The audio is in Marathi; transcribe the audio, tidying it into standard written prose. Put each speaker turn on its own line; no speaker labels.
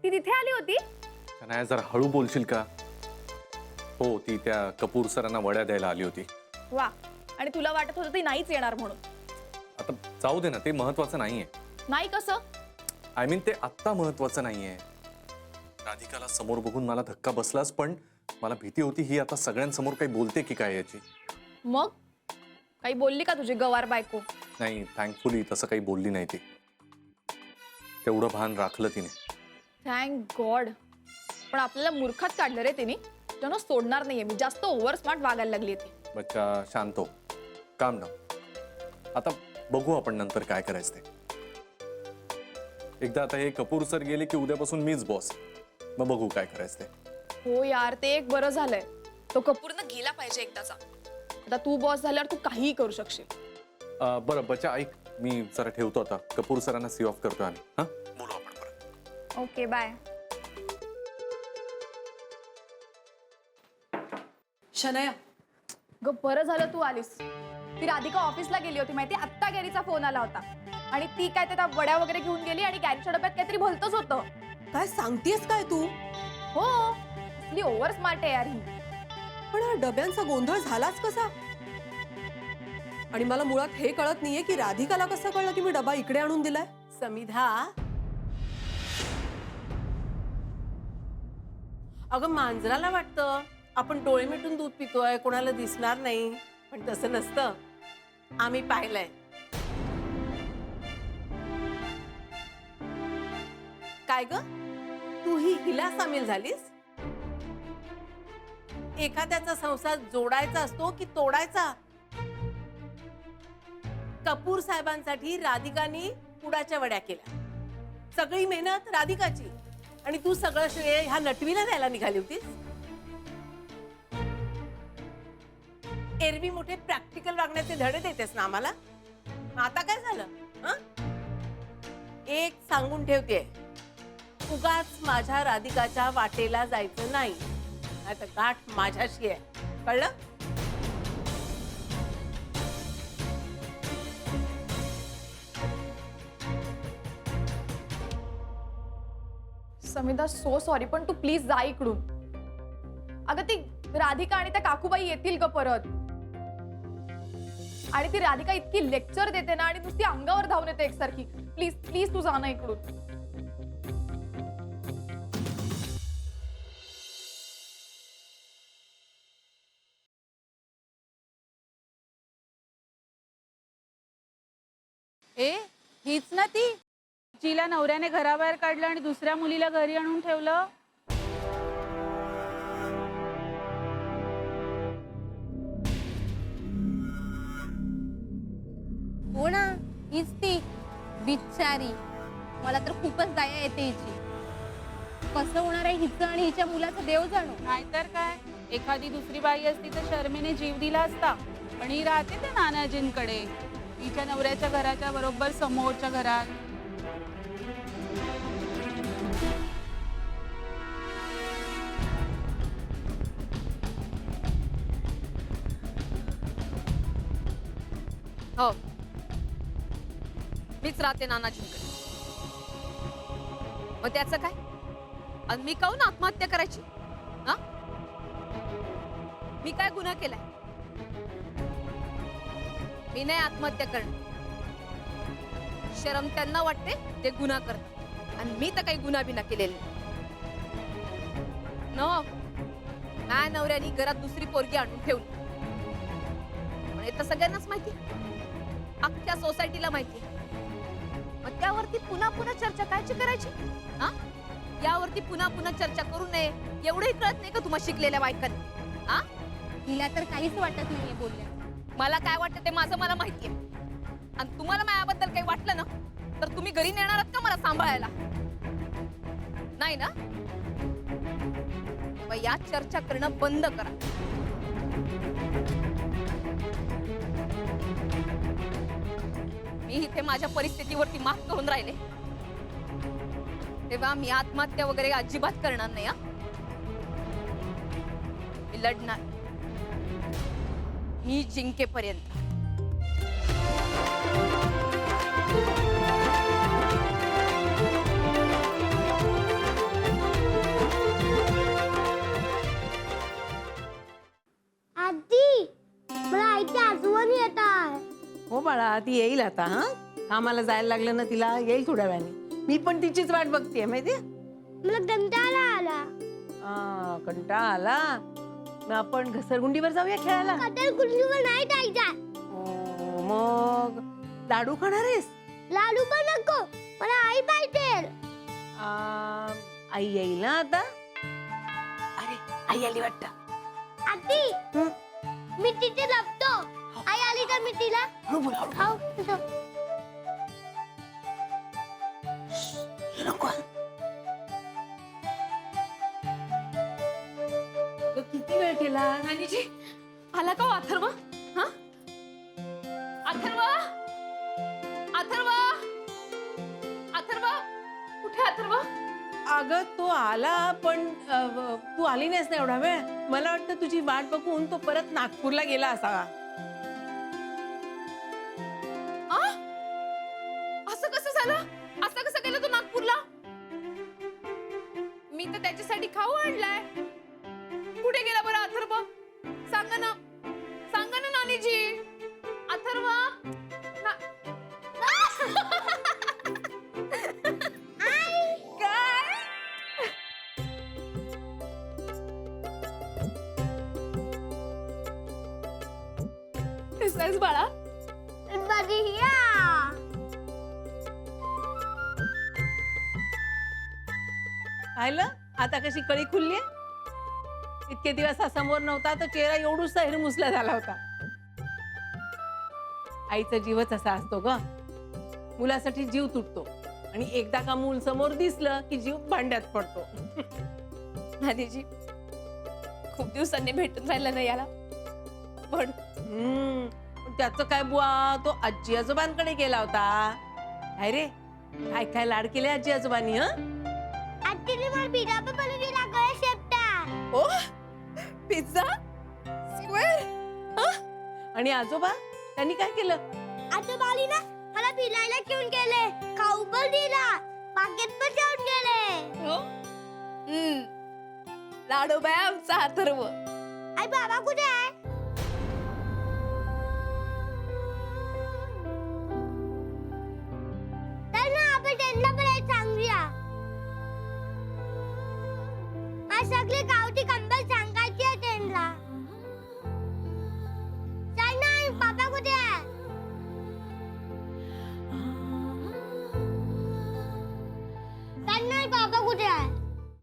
ती तिथे आली होती?
नाही जरा हळू बोलशील का? हो ती त्या कपूर सरांना वड्या द्यायला आली होती.
वा, आणि तुला वाटत होतं ती नाहीच येणार म्हणून.
आता जाऊ दे ना, ते महत्वाचं नाहीये.
नाही कसं?
आय मीन ते आत्ता महत्वाचं नाहीये. राधिकाला समोर बघून मला धक्का बसलाच, पण मला भीती होती ही आता सगळ्यांसमोर काही बोलते की काय याची.
मग काही बोलली का तुझी गवार बायको?
नाही, थँकफुली तसं काही बोलली नाही ती. तेवढं भान राखलं तिने.
Thank God. पण आपल्याला मूर्खात काढलं रे तिने. त्यांना सोडणार नाहीये मी. जास्त ओव्हर स्मार्ट वागायला लागली ती.
बच्चा शांत हो, काम डाऊन. आता बघू आपण नंतर काय करायचं ते. एकदा आता हे कपूर सर गेले की उद्यापासून मीच बॉस. मग बघू काय करायचं ते.
हो यार, ते एक बरं झालंय. तो कपूरनं गेला पाहिजे एकदाचा. आता तू बॉस झाल्यावर तू काहीही करू शकशील.
बरं बच्चा ऐक, मी जरा ठेवतो आता. कपूर सरांना सी ऑफ करतोय आम्ही. हा, बोलू आपण परत.
Okay bye.
शनया,
ग बरं झालं तू आलीस. ती राधिका ऑफिसला गेली होती माहिती. आत्ता गॅरीचा फोन आला होता आणि ती काय त्या वड्या वगैरे घेऊन गेली आणि गॅरीच्या डब्यात काहीतरी भलतंच होतं.
काय सांगतेस काय तू?
हो, असली ओव्हर स्मार्ट आहे यार ही.
पण हा डब्यांचा गोंधळ झालाच कसा? आणि मला मुळात हे कळत नाहीये की राधिकाला कसं कळलं की मी डबा इकडे आणून दिलाय. समिधा, अगं मांजराला वाटतं आपण डोळे मिटून दूध पितोय, कोणाला दिसणार नाही, पण तसं नसतं. आम्ही पाहिलंय. काय ग, तूही हिला सामील झालीस? एखाद्याचा संसार जोडायचा असतो की तोडायचा? कपूर साहेबांसाठी राधिकानी पुडाच्या वड्या केल्या. सगळी मेहनत राधिकाची आणि तू सगळं श्रेय ह्या नटवीला द्यायला निघाली होतीस. एरवी मोठे प्रॅक्टिकल वागण्याचे धडे देतेस ना आम्हाला. आता काय झालं? एक सांगून ठेवते, उगाच माझ्या राधिकाच्या वाटेला जायचं नाही. आता गाठ माझ्याशी आहे, कळलं?
समिधा सो सॉरी, पण तू प्लीज जा इकडून. अगं ती राधिका आणि त्या काकूबाई येतील ग परत. आणि ती राधिका इतकी लेक्चर देते ना आणि नुसती अंगावर धावून येते एकसारखी. प्लीज प्लीज तू जा ना इकडून.
ए, हीच ना ती जिला नवऱ्याने घराबाहेर काढलं आणि दुसऱ्या मुलीला घरी आणून ठेवलं.
हो ना, हीच ती बिचारी. मला तर खूपच दया येते हिची. कसं होणार आहे हिचं आणि हिच्या मुलाचं देव जाणो.
नाहीतर काय, एखादी दुसरी बाई असती तर शर्मेने जीव दिला असता. पण ही राहते त्या नानाजींकडे, तिच्या नवऱ्याच्या घराच्या बरोबर समोरच्या घरात.
हो, मीच राहते नानाजींकडे. मग त्याचं काय? आणि मी काहून आत्महत्या करायची? हा, मी काय गुन्हा केलाय? मी नाही आत्महत्या करणं. शरम त्यांना वाटते, ते गुन्हा करतात. आणि मी तर काही गुन्हा बिना केलेला नो. माझ्या नवऱ्याने घरात दुसरी पोरगी आणून ठेवली. पण हे तर सगळ्यांनाच माहिती, अख्ख्या सोसायटीला माहिती. मग त्यावरती पुन्हा पुन्हा चर्चा कायची करायची? हा, यावरती पुन्हा पुन्हा चर्चा करू नये एवढंही कळत नाही का तुम्हाला शिकलेल्या बायकांना? हा,
हिला तर काहीच वाटत नाहीये बोलल्या.
मला काय वाटतं ते माझं मला माहितीये. आणि तुम्हाला माझ्याबद्दल काही वाटलं ना तर तुम्ही घरी नेणार आहात का मला सांभाळायला? नाही ना? मग या चर्चा करणं बंद करा. मी इथे माझ्या परिस्थितीवरती मात करून राहिले, तेव्हा मी आत्महत्या वगैरे अजिबात करणार नाही. मी लढणार, मी जिंकेपर्यंत.
बाळा, ती येईल आता. हा, कामाला जायला लागलं ना तिला, येईल थोड्या वेळाने. मी पण तिचीच वाट बघतेय माहितीये.
मला कंटाळा आला.
कंटाळा आला. मग आपण घसरगुंडीवर जाऊया खेळायला.
कटर कुंडीवर नाही जायचा.
मग लाडू खाणार आहेस?
लाडू पण नको, मला आई पाहिजे.
आई येईल ना आता. अरे आई आली वाटतं.
आती मी तिथे लपतो. आई आली तर मी तिला खाऊ.
किती वेळ केला?
नानीजी आला का हो अथर्व? हा अथर्व, अथर्व, अथर्व, कुठे अथर्व?
अगं तो आला, पण तू आली नाहीस ना एवढा वेळ. मला वाटतं तुझी वाट बघून तो परत नागपूरला गेला असावा.
असं कसं झालं? असं कसं गेलं तू नागपूरला? मी तर त्याच्यासाठी खाऊ आणलाय. कुठे गेला बरं अथर्व? सांगा ना, सांगा ना नानीजी. अथर्व काय? कसा आहेस बाळा?
बढिया.
पाहिलं आता कशी कळी खुलली. इतके दिवस हा समोर नव्हता तर चेहरा एवढूसा हिरमुसला झाला होता. आईचा जीवच असा असतो ग. मुलासाठी जीव तुटतो आणि एकदा का मूल समोर दिसलं की जीव भांड्यात पडतो.
नानीजी खूप दिवसांनी भेटून राहिला ना याला, पण
पण त्याचं काय बुवा, तो आजी आजोबांकडे गेला होता. अरे काय काय लाड केले आजी आजोबांनी.
आत्तीने मला पिझ्झा पण बनवून दिला गळ्या शेपटात.
ओ पिझ्झा स्क्वेअर.
आणि आजोबा त्यांनी काय केलं?
आजोबा आली ना, मला फिरायला घेऊन गेले, खाऊ पण दिला, बागेत पण घेऊन गेले.
हो लाडोबाय आमचा अथर्व.
आई बाबा कुठे आहे? तर ना आपण त्यांना पण एक सांगूया. आज सगळे गावठी